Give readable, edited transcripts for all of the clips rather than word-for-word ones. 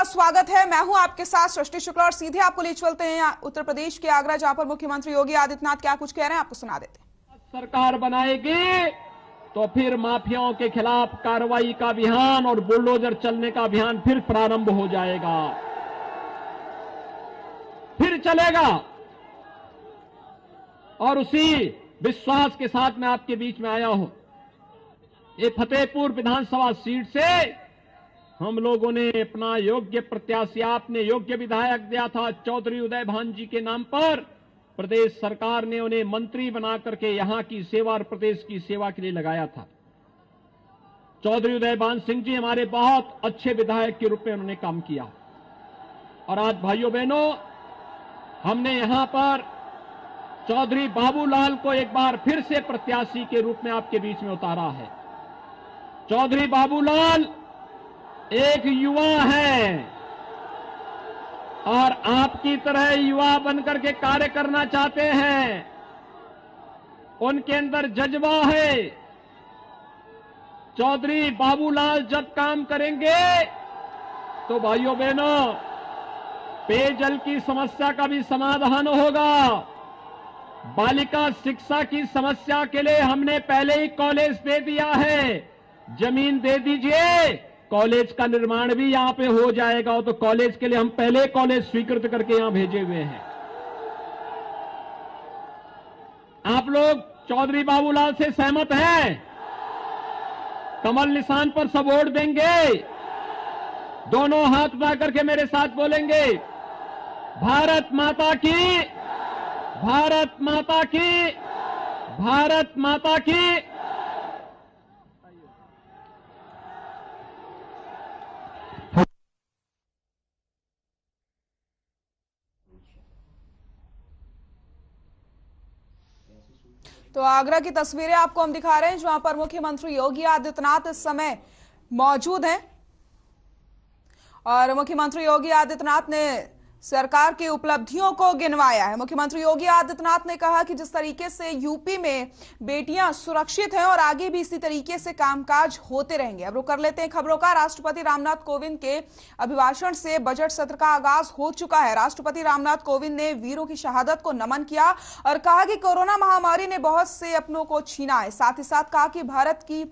स्वागत है। मैं हूं आपके साथ सृष्टि शुक्ला और सीधे आपको ले चलते हैं उत्तर प्रदेश के आगरा, जहां पर मुख्यमंत्री योगी आदित्यनाथ क्या कुछ कह रहे हैं, आपको सुना देते हैं। सरकार बनाएगी तो फिर माफियाओं के खिलाफ कार्रवाई का अभियान और बुलडोजर चलने का अभियान फिर प्रारंभ हो जाएगा, फिर चलेगा। और उसी विश्वास के साथ मैं आपके बीच में आया हूं। ये फतेहपुर विधानसभा सीट से हम लोगों ने अपना योग्य प्रत्याशी, आपने योग्य विधायक दिया था चौधरी उदय भान जी के नाम पर। प्रदेश सरकार ने उन्हें मंत्री बना करके यहां की सेवा और प्रदेश की सेवा के लिए लगाया था। चौधरी उदय भान सिंह जी हमारे बहुत अच्छे विधायक के रूप में उन्होंने काम किया। और आज भाइयों बहनों, हमने यहां पर चौधरी बाबूलाल को एक बार फिर से प्रत्याशी के रूप में आपके बीच में उतारा है। चौधरी बाबूलाल एक युवा है और आपकी तरह युवा बनकर के कार्य करना चाहते हैं। उनके अंदर जज्बा है। चौधरी बाबूलाल जब काम करेंगे तो भाइयों बहनों, पेयजल की समस्या का भी समाधान होगा। बालिका शिक्षा की समस्या के लिए हमने पहले ही कॉलेज दे दिया है। जमीन दे दीजिए, कॉलेज का निर्माण भी यहां पे हो जाएगा। तो कॉलेज के लिए हम पहले कॉलेज स्वीकृत करके यहां भेजे हुए हैं। आप लोग चौधरी बाबूलाल से सहमत हैं? कमल निशान पर सब वोट देंगे? दोनों हाथ उठा करके मेरे साथ बोलेंगे, भारत माता की, भारत माता की, भारत माता की। तो आगरा की तस्वीरें आपको हम दिखा रहे हैं, जहां पर मुख्यमंत्री योगी आदित्यनाथ इस समय मौजूद हैं। और मुख्यमंत्री योगी आदित्यनाथ ने सरकार की उपलब्धियों को गिनवाया है। मुख्यमंत्री योगी आदित्यनाथ ने कहा कि जिस तरीके से यूपी में बेटियां सुरक्षित हैं और आगे भी इसी तरीके से कामकाज होते रहेंगे। अब रुक कर लेते हैं खबरों का। राष्ट्रपति रामनाथ कोविंद के अभिभाषण से बजट सत्र का आगाज हो चुका है। राष्ट्रपति रामनाथ कोविंद ने वीरों की शहादत को नमन किया और कहा कि कोरोना महामारी ने बहुत से अपनों को छीना है। साथ ही साथ कहा कि भारत की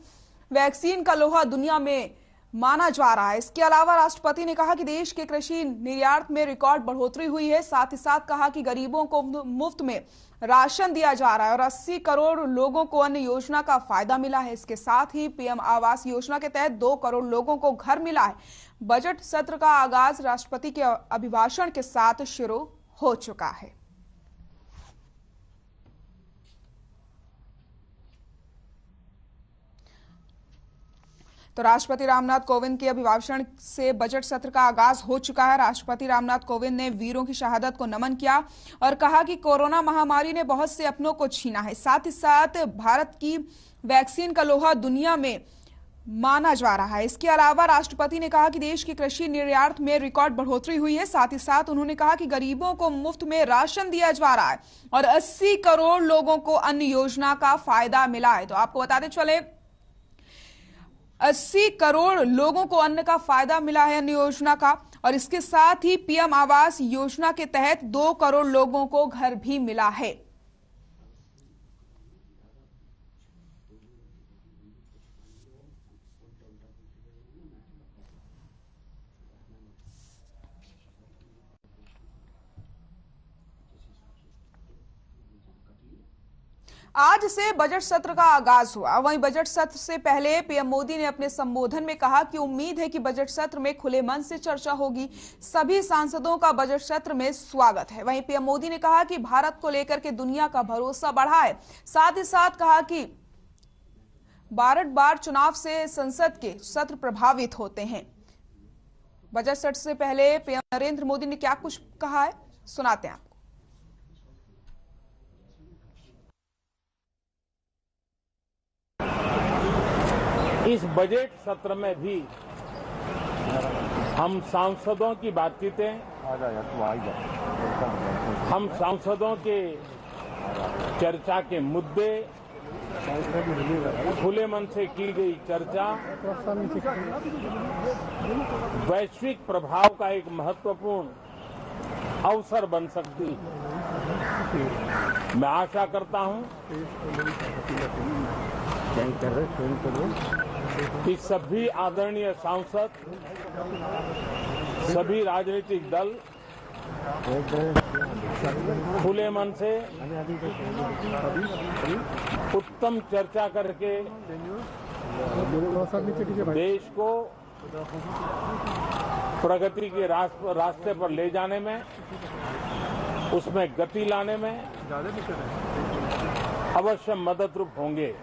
वैक्सीन का लोहा दुनिया में माना जा रहा है। इसके अलावा राष्ट्रपति ने कहा कि देश के कृषि निर्यात में रिकॉर्ड बढ़ोतरी हुई है। साथ ही साथ कहा कि गरीबों को मुफ्त में राशन दिया जा रहा है और 80 करोड़ लोगों को अन्न योजना का फायदा मिला है। इसके साथ ही पीएम आवास योजना के तहत 2 करोड़ लोगों को घर मिला है। बजट सत्र का आगाज राष्ट्रपति के अभिभाषण के साथ शुरू हो चुका है। तो राष्ट्रपति रामनाथ कोविंद के अभिभाषण से बजट सत्र का आगाज हो चुका है। राष्ट्रपति रामनाथ कोविंद ने वीरों की शहादत को नमन किया और कहा कि कोरोना महामारी ने बहुत से अपनों को छीना है। साथ ही साथ भारत की वैक्सीन का लोहा दुनिया में माना जा रहा है। इसके अलावा राष्ट्रपति ने कहा कि देश की कृषि निर्यात में रिकॉर्ड बढ़ोतरी हुई है। साथ ही साथ उन्होंने कहा कि गरीबों को मुफ्त में राशन दिया जा रहा है और 80 करोड़ लोगों को अन्न योजना का फायदा मिला है। तो आपको बताते चले, 80 करोड़ लोगों को अन्न का फायदा मिला है, अन्न योजना का। और इसके साथ ही पीएम आवास योजना के तहत 2 करोड़ लोगों को घर भी मिला है। आज से बजट सत्र का आगाज हुआ। वहीं बजट सत्र से पहले पीएम मोदी ने अपने संबोधन में कहा कि उम्मीद है कि बजट सत्र में खुले मन से चर्चा होगी। सभी सांसदों का बजट सत्र में स्वागत है। वहीं पीएम मोदी ने कहा कि भारत को लेकर के दुनिया का भरोसा बढ़ा है। साथ ही साथ कहा कि बार चुनाव से संसद के सत्र प्रभावित होते हैं। बजट सत्र से पहले पीएम नरेंद्र मोदी ने क्या कुछ कहा है, सुनाते हैं आपको। इस बजट सत्र में भी हम सांसदों की बातचीतें, हम सांसदों के चर्चा के मुद्दे खुले मन से की गई चर्चा वैश्विक प्रभाव का एक महत्वपूर्ण अवसर बन सकती है। मैं आशा करता हूं कि सभी आदरणीय सांसद, सभी राजनीतिक दल खुले मन से उत्तम चर्चा करके देश को प्रगति के रास्ते पर ले जाने में, उसमें गति लाने में अवश्य मददरूप होंगे।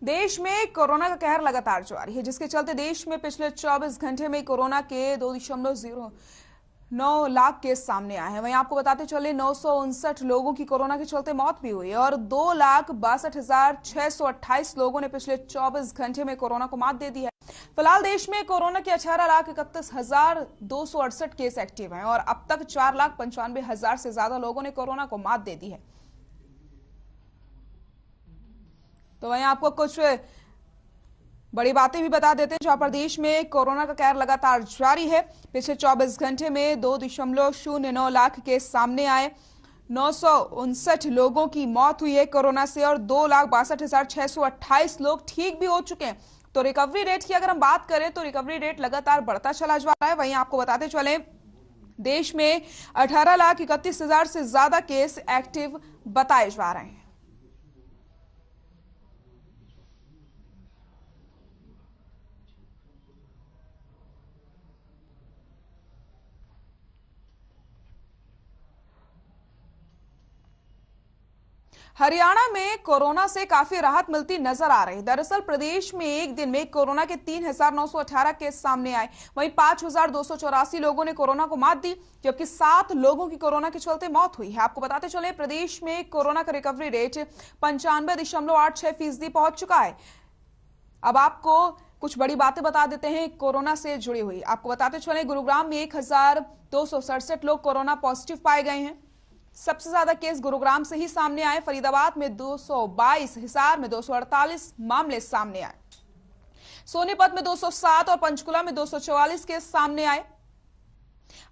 देश में कोरोना का कहर लगातार जारी है, जिसके चलते देश में पिछले 24 घंटे में कोरोना के 2.09 लाख केस सामने आए हैं। वहीं आपको बताते चले 959 लोगों की कोरोना के चलते मौत भी हुई है और 2,62,628 लोगों ने पिछले 24 घंटे में कोरोना को मात दे दी है। फिलहाल देश में कोरोना के 18,31,268 केस एक्टिव हैं और अब तक 4,95,000 से ज्यादा लोगों ने कोरोना को मात दे दी है। तो वहीं आपको कुछ बड़ी बातें भी बता देते हैं, जहां पर देश में कोरोना का कहर लगातार जारी है। पिछले 24 घंटे में 2.09 लाख केस सामने आए, 959 लोगों की मौत हुई है कोरोना से और 2,62,628 लोग ठीक भी हो चुके हैं। तो रिकवरी रेट की अगर हम बात करें तो रिकवरी रेट लगातार बढ़ता चला जा रहा है। वहीं आपको बताते चले देश में 18,31,000 से ज्यादा केस एक्टिव बताए जा रहे हैं। हरियाणा में कोरोना से काफी राहत मिलती नजर आ रही है। दरअसल प्रदेश में एक दिन में कोरोना के 3,918 केस सामने आए, वहीं 5,284 लोगों ने कोरोना को मात दी, जबकि 7 लोगों की कोरोना के चलते मौत हुई है। आपको बताते चले प्रदेश में कोरोना का रिकवरी रेट 95.86% पहुंच चुका है। अब आपको कुछ बड़ी बातें बता देते हैं कोरोना से जुड़ी हुई। आपको बताते चले गुरुग्राम में 1,267 लोग कोरोना पॉजिटिव पाए गए हैं। सबसे ज्यादा केस गुरुग्राम से ही सामने आए। फरीदाबाद में 222, हिसार में 248 मामले सामने आए। सोनीपत में 207 और पंचकुला में 244 केस सामने आए।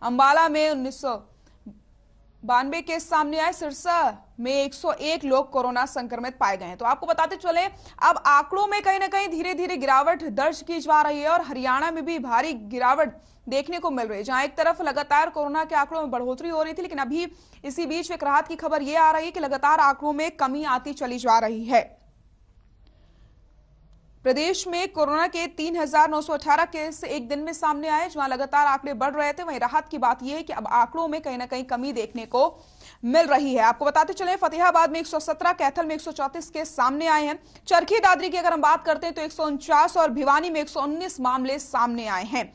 अंबाला में 1992 केस सामने आए। सिरसा में 101 लोग कोरोना संक्रमित पाए गए हैं। तो आपको बताते चले अब आंकड़ों में कहीं ना कहीं धीरे धीरे गिरावट दर्ज की जा रही है और हरियाणा में भी भारी गिरावट देखने को मिल रही है, जहां एक तरफ लगातार कोरोना के आंकड़ों में बढ़ोतरी हो रही थी, लेकिन अभी इसी बीच एक राहत की खबर यह आ रही है कि लगातार आंकड़ों में कमी आती चली जा रही है। प्रदेश में कोरोना के 3,918 केस एक दिन में सामने आए, जहां लगातार आंकड़े बढ़ रहे थे। वहीं राहत की बात यह है कि अब आंकड़ों में कहीं ना कहीं कमी देखने को मिल रही है। आपको बताते चले फतेहाबाद में 117, कैथल में 134 केस सामने आए हैं। चरखी दादरी की अगर हम बात करते हैं तो 149 और भिवानी में 119 मामले सामने आए हैं।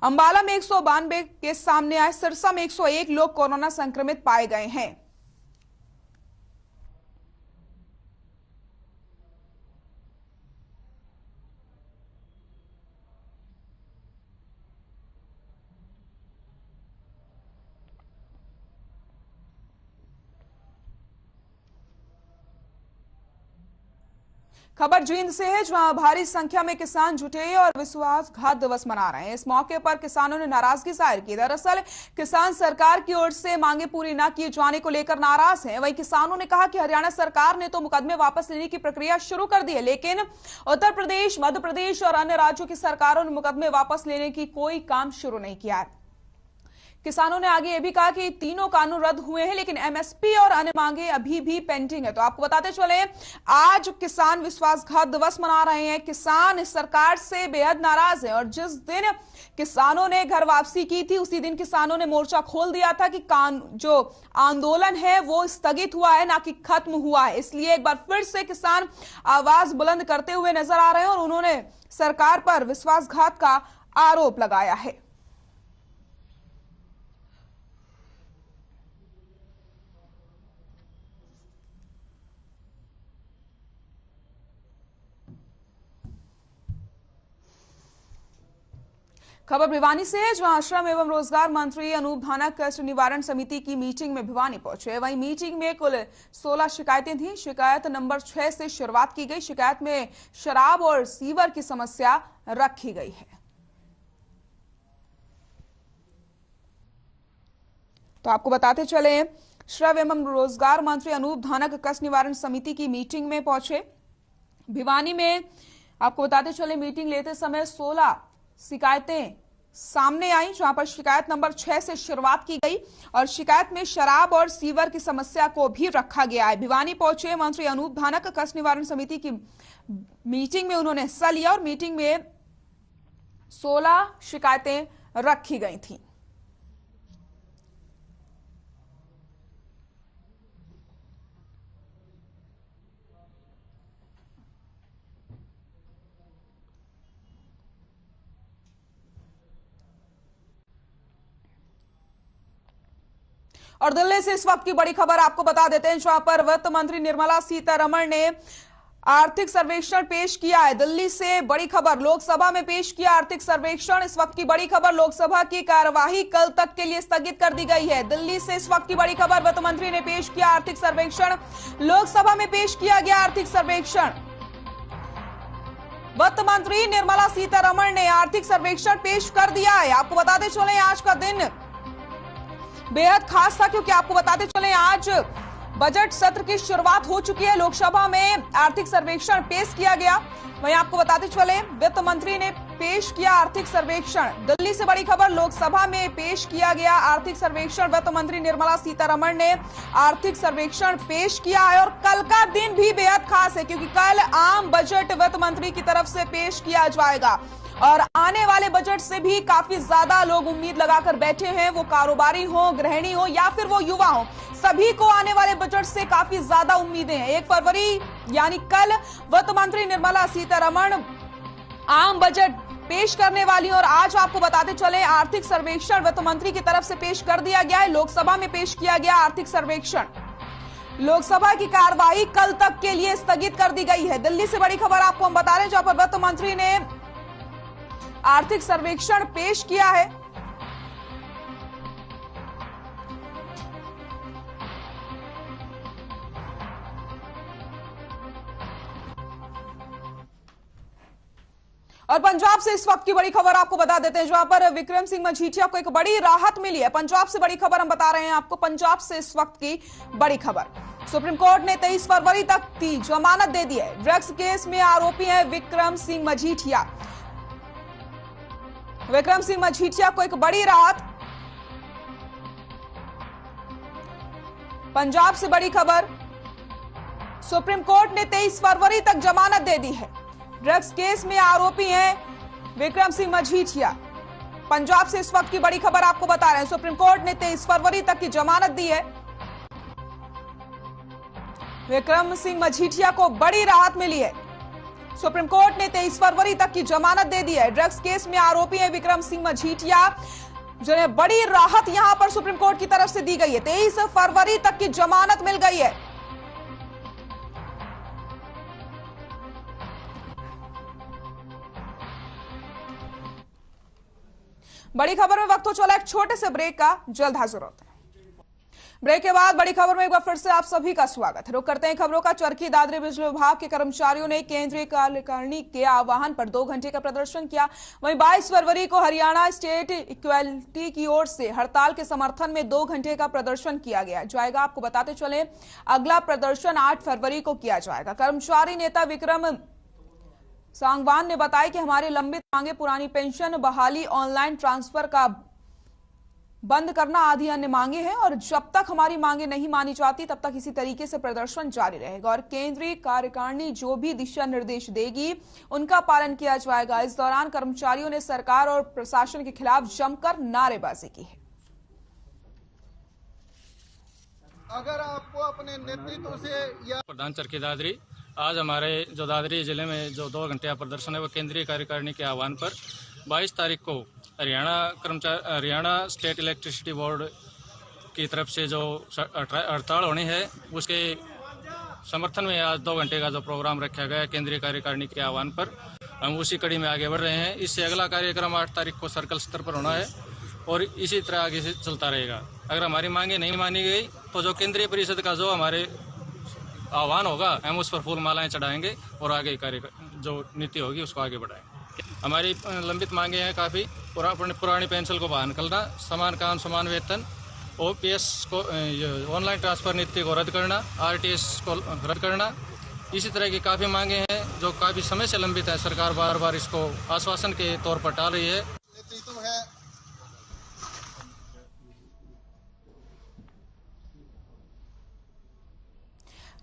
अंबाला में 192 केस सामने आए। सिरसा में 101 लोग कोरोना संक्रमित पाए गए हैं। खबर जींद से है, जहां भारी संख्या में किसान जुटे और विश्वासघात दिवस मना रहे हैं। इस मौके पर किसानों ने नाराजगी जाहिर की। दरअसल किसान सरकार की ओर से मांगे पूरी न किए जाने को लेकर नाराज हैं। वहीं किसानों ने कहा कि हरियाणा सरकार ने तो मुकदमे वापस लेने की प्रक्रिया शुरू कर दी है, लेकिन उत्तर प्रदेश, मध्य प्रदेश और अन्य राज्यों की सरकारों ने मुकदमे वापस लेने की कोई काम शुरू नहीं किया है। किसानों ने आगे यह भी कहा कि तीनों कानून रद्द हुए हैं, लेकिन एमएसपी और अन्य मांगे अभी भी पेंडिंग है। तो आपको बताते चले आज किसान विश्वासघात दिवस मना रहे हैं। किसान इस सरकार से बेहद नाराज है और जिस दिन किसानों ने घर वापसी की थी उसी दिन किसानों ने मोर्चा खोल दिया था कि जो आंदोलन है वो स्थगित हुआ है, ना कि खत्म हुआ है। इसलिए एक बार फिर से किसान आवाज बुलंद करते हुए नजर आ रहे हैं और उन्होंने सरकार पर विश्वासघात का आरोप लगाया है। खबर भिवानी से है, जहां श्रम एवं रोजगार मंत्री अनूप धानक कष्ट निवारण समिति की मीटिंग में भिवानी पहुंचे। वहीं मीटिंग में कुल 16 शिकायतें थीं। शिकायत नंबर 6 से शुरुआत की गई। शिकायत में शराब और सीवर की समस्या रखी गई है। तो आपको बताते चले, श्रम एवं रोजगार मंत्री अनूप धानक कष्ट निवारण समिति की मीटिंग में पहुंचे भिवानी में। आपको बताते चले, मीटिंग लेते समय 16 शिकायतें सामने आई, जहां पर शिकायत नंबर 6 से शुरुआत की गई और शिकायत में शराब और सीवर की समस्या को भी रखा गया है। भिवानी पहुंचे मंत्री अनूप धानक कष्ट निवारण समिति की मीटिंग में उन्होंने हिस्सा लिया और मीटिंग में 16 शिकायतें रखी गई थी। और दिल्ली से इस वक्त की बड़ी खबर आपको बता देते हैं, जहां पर वित्त मंत्री निर्मला सीतारमण ने आर्थिक सर्वेक्षण पेश किया है। दिल्ली से बड़ी खबर, लोकसभा में पेश किया आर्थिक सर्वेक्षण। इस वक्त की बड़ी खबर, लोकसभा की कार्यवाही कल तक के लिए स्थगित कर दी गई है। दिल्ली से इस वक्त की बड़ी खबर, वित्त मंत्री ने पेश किया आर्थिक सर्वेक्षण। लोकसभा में पेश किया गया आर्थिक सर्वेक्षण। वित्त मंत्री निर्मला सीतारमण ने आर्थिक सर्वेक्षण पेश कर दिया है। आपको बताते चले, आज का दिन बेहद खास था, क्योंकि आपको बताते चले आज बजट सत्र की शुरुआत हो चुकी है। लोकसभा में आर्थिक सर्वेक्षण पेश किया गया। वहीं आपको बताते चले, वित्त मंत्री ने पेश किया आर्थिक सर्वेक्षण। दिल्ली से बड़ी खबर, लोकसभा में पेश किया गया आर्थिक सर्वेक्षण। वित्त मंत्री निर्मला सीतारमण ने आर्थिक सर्वेक्षण पेश किया है और कल का दिन भी बेहद खास है, क्योंकि कल आम बजट वित्त मंत्री की तरफ से पेश किया जाएगा और आने वाले बजट से भी काफी ज्यादा लोग उम्मीद लगाकर बैठे हैं। वो कारोबारी हो, गृहिणी हो या फिर वो युवा हो, सभी को आने वाले बजट से काफी ज्यादा उम्मीदें हैं। 1 फरवरी यानी कल वित्त मंत्री निर्मला सीतारमण आम बजट पेश करने वाली और आज आपको बताते चले, आर्थिक सर्वेक्षण वित्त मंत्री की तरफ से पेश कर दिया गया है। लोकसभा में पेश किया गया आर्थिक सर्वेक्षण। लोकसभा की कार्यवाही कल तक के लिए स्थगित कर दी गई है। दिल्ली से बड़ी खबर आपको हम बता रहे हैं, जहां पर वित्त मंत्री ने आर्थिक सर्वेक्षण पेश किया है। और पंजाब से इस वक्त की बड़ी खबर आपको बता देते हैं, जहां पर विक्रम सिंह मजीठिया को एक बड़ी राहत मिली है। पंजाब से बड़ी खबर हम बता रहे हैं आपको। पंजाब से इस वक्त की बड़ी खबर, सुप्रीम कोर्ट ने 23 फरवरी तक की जमानत दे दी है। ड्रग्स केस में आरोपी है विक्रम सिंह मजीठिया। विक्रम सिंह मजीठिया को एक बड़ी राहत। पंजाब से बड़ी खबर, सुप्रीम कोर्ट ने 23 फरवरी तक जमानत दे दी है। ड्रग्स केस में आरोपी हैं विक्रम सिंह मजीठिया। पंजाब से इस वक्त की बड़ी खबर आपको बता रहे हैं, सुप्रीम कोर्ट ने 23 फरवरी तक की जमानत दी है। विक्रम सिंह मजीठिया को बड़ी राहत मिली है। सुप्रीम कोर्ट ने 23 फरवरी तक की जमानत दे दी है। ड्रग्स केस में आरोपी है विक्रम सिंह मजीठिया, जिन्हें बड़ी राहत यहां पर सुप्रीम कोर्ट की तरफ से दी गई है। 23 फरवरी तक की जमानत मिल गई है। बड़ी खबर में वक्त हो चला एक छोटे से ब्रेक का, जल्द हाजिर होते हैं। ब्रेक के बाद बड़ी खबर में एक बार फिर से आप सभी का स्वागत है। रुक करते हैं खबरों का। चरखी दादरी बिजली विभाग के कर्मचारियों ने केंद्रीय कार्यकारिणी के आह्वान पर 2 घंटे का प्रदर्शन किया। वहीं 22 फरवरी को हरियाणा स्टेट इक्वालिटी की ओर से हड़ताल के समर्थन में 2 घंटे का प्रदर्शन किया गया जाएगा। आपको बताते चले, अगला प्रदर्शन 8 फरवरी को किया जाएगा। कर्मचारी नेता विक्रम सांगवान ने बताया कि हमारी लंबित मांगे पुरानी पेंशन बहाली, ऑनलाइन ट्रांसफर का बंद करना आदि अन्य मांगे हैं और जब तक हमारी मांगे नहीं मानी जाती तब तक इसी तरीके से प्रदर्शन जारी रहेगा और केंद्रीय कार्यकारिणी जो भी दिशा निर्देश देगी उनका पालन किया जाएगा। इस दौरान कर्मचारियों ने सरकार और प्रशासन के खिलाफ जमकर नारेबाजी की है। अगर आपको अपने नेतृत्व से या प्रधान चरखी दादरी, आज हमारे जो दादरी जिले में जो 2 घंटे का प्रदर्शन है वो केंद्रीय कार्यकारिणी के आह्वान पर 22 तारीख को हरियाणा स्टेट इलेक्ट्रिसिटी बोर्ड की तरफ से जो हड़ताल होनी है उसके समर्थन में आज 2 घंटे का जो प्रोग्राम रखा गया है केंद्रीय कार्यकारिणी के आह्वान पर। हम उसी कड़ी में आगे बढ़ रहे हैं। इससे अगला कार्यक्रम 8 तारीख को सर्कल स्तर पर होना है और इसी तरह आगे से चलता रहेगा। अगर हमारी मांगे नहीं मानी गई तो जो केंद्रीय परिषद का जो हमारे आह्वान होगा हम उस पर फूल मालाएं चढ़ाएंगे और आगे कार्य जो नीति होगी उसको आगे बढ़ाएंगे। हमारी लंबित मांगे हैं काफ़ी। पुरानी पेंशन को बहाल करना, समान काम समान वेतन, ओपीएस को ऑनलाइन ट्रांसफर नीति को रद्द करना, आरटीएस को रद्द करना, इसी तरह की काफ़ी मांगे हैं जो काफ़ी समय से लंबित है। सरकार बार बार इसको आश्वासन के तौर पर टाल रही है। नेतृत्व है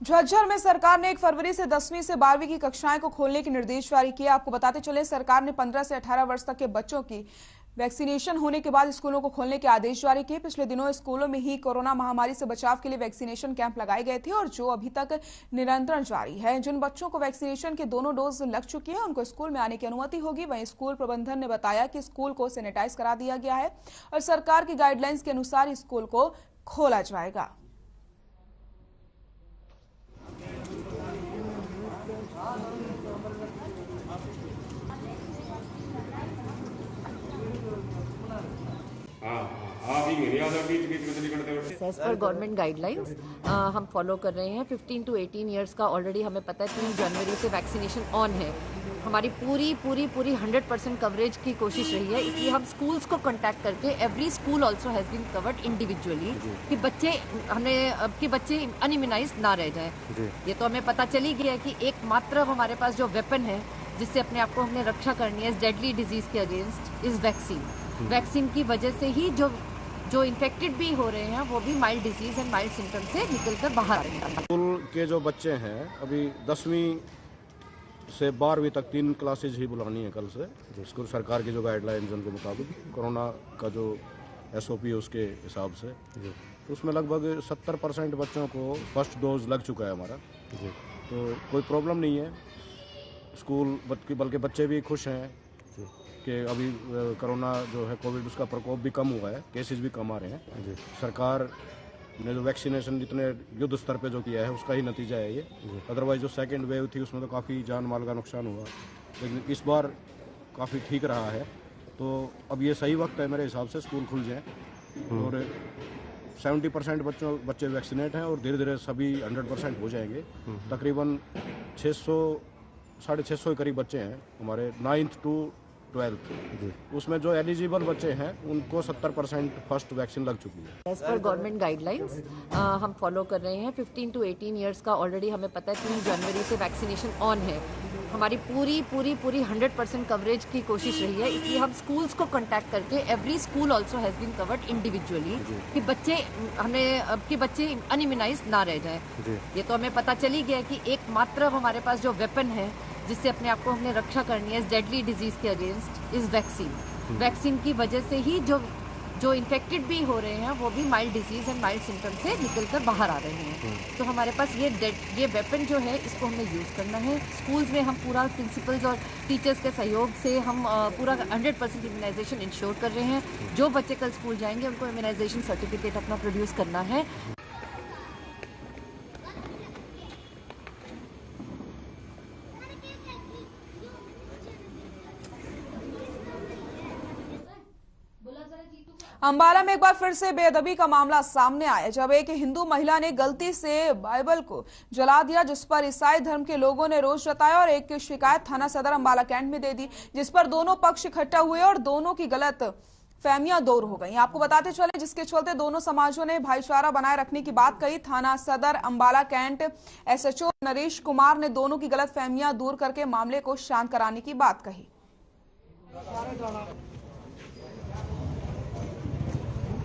झज्जर में सरकार ने 1 फरवरी से 10वीं से 12वीं की कक्षाएं को खोलने के निर्देश जारी किए। आपको बताते चले, सरकार ने 15 से 18 वर्ष तक के बच्चों की वैक्सीनेशन होने के बाद स्कूलों को खोलने के आदेश जारी किए। पिछले दिनों स्कूलों में ही कोरोना महामारी से बचाव के लिए वैक्सीनेशन कैंप लगाए गए थे और जो अभी तक निरंतर जारी है। जिन बच्चों को वैक्सीनेशन के दोनों डोज लग चुके हैं उनको स्कूल में आने की अनुमति होगी। वहीं स्कूल प्रबंधन ने बताया कि स्कूल को सैनिटाइज करा दिया गया है और सरकार की गाइडलाइंस के अनुसार स्कूल को खोला जाएगा। एज पर गवर्नमेंट गाइडलाइंस हम फॉलो कर रहे हैं। 15 to 18 ईयर्स का ऑलरेडी हमें पता है 3 जनवरी से वैक्सीनेशन ऑन है। हमारी पूरी 100% कवरेज की कोशिश रही है, इसलिए हम स्कूल्स को कांटेक्ट करके every school also has been covered individually कि बच्चे अनइम्यूनाइज ना रह जाएं। ये तो हमें पता चली गया है कि एकमात्र हमारे पास जो वेपन है जिससे अपने आप को हमने रक्षा करनी है इस डेडली डिजीज के अगेंस्ट इज वैक्सीन। वैक्सीन की वजह से ही जो इन्फेक्टेड भी हो रहे हैं वो भी mild disease and mild symptom से निकलकर बाहर आ रहे हैं। स्कूल के जो बच्चे हैं अभी 10वीं से 12वीं तक 3 क्लासेज ही बुलानी है कल से। स्कूल सरकार की जो गाइडलाइंस उनके मुताबिक कोरोना का जो SOP है उसके हिसाब से उसमें लगभग 70% बच्चों को फर्स्ट डोज लग चुका है हमारा। तो कोई प्रॉब्लम नहीं है स्कूल बल्कि बच्चे भी खुश हैं कि अभी कोरोना जो है कोविड उसका प्रकोप भी कम हुआ है, केसेस भी कम आ रहे हैं। सरकार ने जो वैक्सीनेशन इतने युद्ध स्तर पे जो किया है उसका ही नतीजा है ये। अदरवाइज जो सेकेंड वेव थी उसमें तो काफ़ी जान माल का नुकसान हुआ, लेकिन इस बार काफ़ी ठीक रहा है। तो अब ये सही वक्त है मेरे हिसाब से स्कूल खुल जाएँ और 70% बच्चे वैक्सीनेट हैं और धीरे धीरे सभी 100% हो जाएंगे। तकरीबन 600-650 के करीब बच्चे हैं हमारे 9th to 12th। उसमें जो एलिजिबल बच्चे हैं उनको 70% फर्स्ट वैक्सीन लग चुकी है। एज पर गवर्नमेंट गाइडलाइंस हम फॉलो कर रहे हैं। 15 to 18 ईयर्स का ऑलरेडी हमें पता है 3 जनवरी से वैक्सीनेशन ऑन है। हमारी पूरी 100% कवरेज की कोशिश रही है, इसलिए हम स्कूल्स को कांटेक्ट करके every school also has been covered individually कि बच्चे अनइम्यूनाइज ना रह जाएं। ये तो हमें पता चली गया है कि एकमात्र हमारे पास जो वेपन है जिससे अपने आप को हमने रक्षा करनी है इस डेडली डिजीज के अगेंस्ट इज वैक्सीन। वैक्सीन की वजह से ही जो इन्फेक्टेड भी हो रहे हैं वो भी mild disease and mild symptom से निकलकर बाहर आ रहे हैं। तो हमारे पास ये वेपन जो है इसको हमें यूज़ करना है। स्कूल्स में हम पूरा प्रिंसिपल्स और टीचर्स के सहयोग से हम पूरा 100% इम्यूनाइजेशन इंश्योर कर रहे हैं। जो बच्चे कल स्कूल जाएंगे उनको इम्यूनाइजेशन सर्टिफिकेट अपना प्रोड्यूस करना है। अंबाला में एक बार फिर से बेअदबी का मामला सामने आया जब एक हिंदू महिला ने गलती से बाइबल को जला दिया, जिस पर ईसाई धर्म के लोगों ने रोष जताया और एक शिकायत थाना सदर अंबाला कैंट में दे दी, जिस पर दोनों पक्ष इकट्ठा हुए और दोनों की गलत फहमियां दूर हो गई। आपको बताते चले जिसके चलते दोनों समाजों ने भाईचारा बनाए रखने की बात कही। थाना सदर अंबाला कैंट SHO नरेश कुमार ने दोनों की गलत फहमियां दूर करके मामले को शांत कराने की बात कही।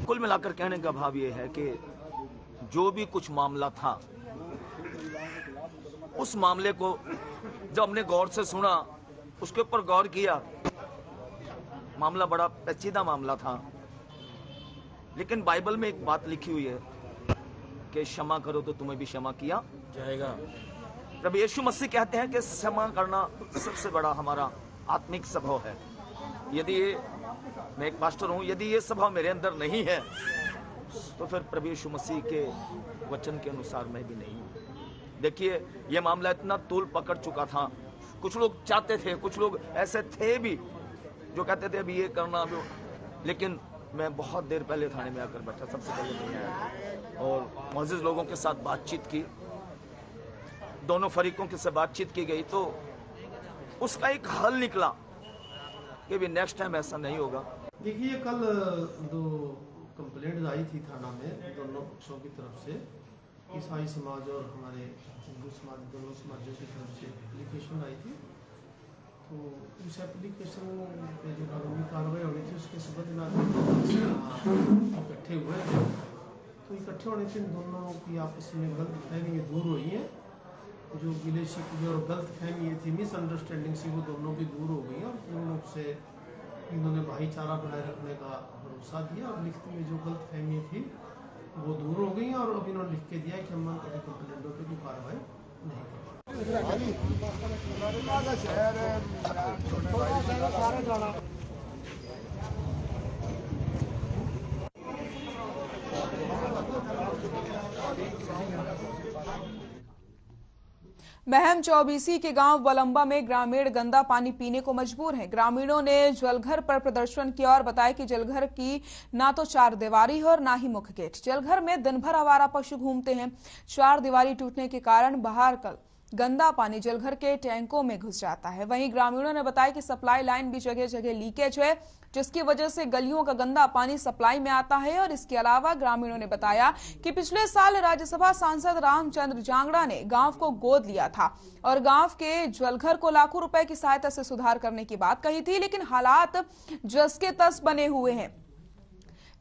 कुल मिलाकर कहने का भाव ये है कि जो भी कुछ मामला था उस मामले को जब हमने गौर से सुना, उसके ऊपर गौर किया, मामला बड़ा पेचीदा मामला था। लेकिन बाइबल में एक बात लिखी हुई है कि क्षमा करो तो तुम्हें भी क्षमा किया जाएगा। प्रभु यीशु मसीह कहते हैं कि क्षमा करना सबसे बड़ा हमारा आत्मिक स्वभाव है। यदि मैं एक पास्टर हूं, यदि ये स्वभाव मेरे अंदर नहीं है तो फिर प्रभु यीशु मसीह के वचन के अनुसार मैं भी नहीं हूं। देखिए, ये मामला इतना तूल पकड़ चुका था कुछ लोग चाहते थे, कुछ लोग ऐसे थे भी जो कहते थे अभी ये करना अभी, लेकिन मैं बहुत देर पहले थाने में आकर बैठा, सबसे पहले नहीं आया और मौजूद लोगों के साथ बातचीत की, दोनों फरीकों के साथ बातचीत की गई तो उसका एक हल निकला कि भी नेक्स्ट टाइम ऐसा नहीं होगा। देखिए, कल 2 कंप्लेंट आई थी थाना में दोनों पक्षों की तरफ से, ईसाई समाज और हमारे हिंदू समाज, दोनों समाजों की तरफ से एप्लीकेशन आई थी। तो उस एप्लीकेशन पे जो कानूनी कार्रवाई होनी थी उसके संबंध में इकट्ठे हुए थे। तो इकट्ठे होने से इन दोनों की आपस में गलतफहमी दूर हुई है, जो गिले शिकवे और गलतफहमी थी, मिसअंडरस्टैंडिंग सी, वो दोनों की दूर हो गई और पूर्ण रूप से इन्होंने भाईचारा बनाए रखने का भरोसा दिया और लिखत में जो गलतफहमी थी वो दूर हो गई और अब इन्होंने लिख के दिया कि हम कभी कंप्लेंटों पर कोई कार्रवाई नहीं करेंगे। महम चौबीसी के गांव वलंबा में ग्रामीण गंदा पानी पीने को मजबूर हैं। ग्रामीणों ने जलघर पर प्रदर्शन किया और बताया कि जलघर की ना तो चार दीवारी है और ना ही मुख्य गेट। जलघर में दिन भर आवारा पशु घूमते हैं। चार दीवारी टूटने के कारण बाहर कल गंदा पानी जलघर के टैंकों में घुस जाता है। वहीं ग्रामीणों ने बताया कि सप्लाई लाइन भी जगह जगह लीकेज है, जिसकी वजह से गलियों का गंदा पानी सप्लाई में आता है। और इसके अलावा ग्रामीणों ने बताया कि पिछले साल राज्यसभा सांसद रामचंद्र जांगड़ा ने गांव को गोद लिया था और गांव के जलघर को लाखों रुपए की सहायता से सुधार करने की बात कही थी, लेकिन हालात जस के तस बने हुए हैं।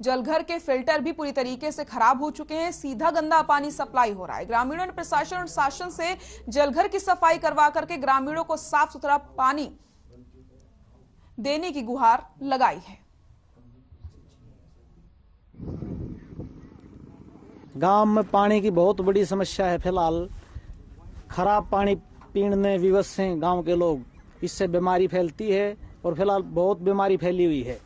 जलघर के फिल्टर भी पूरी तरीके से खराब हो चुके हैं, सीधा गंदा पानी सप्लाई हो रहा है। ग्रामीणों ने प्रशासन और शासन से जलघर की सफाई करवा करके ग्रामीणों को साफ सुथरा पानी देने की गुहार लगाई है। गांव में पानी की बहुत बड़ी समस्या है। फिलहाल खराब पानी पीने विवश हैं गांव के लोग, इससे बीमारी फैलती है और फिलहाल बहुत बीमारी फैली हुई है।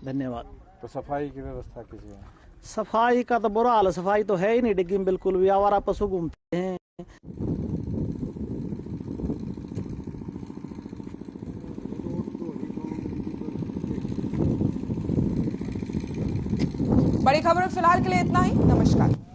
धन्यवाद। तो सफाई की व्यवस्था कीजिए। सफाई का तो बुरा हाल है, सफाई तो है ही नहीं डिग्गी में बिल्कुल भी, आवारा पशु घूमते हैं। बड़ी खबर फिलहाल के लिए इतना ही। नमस्कार।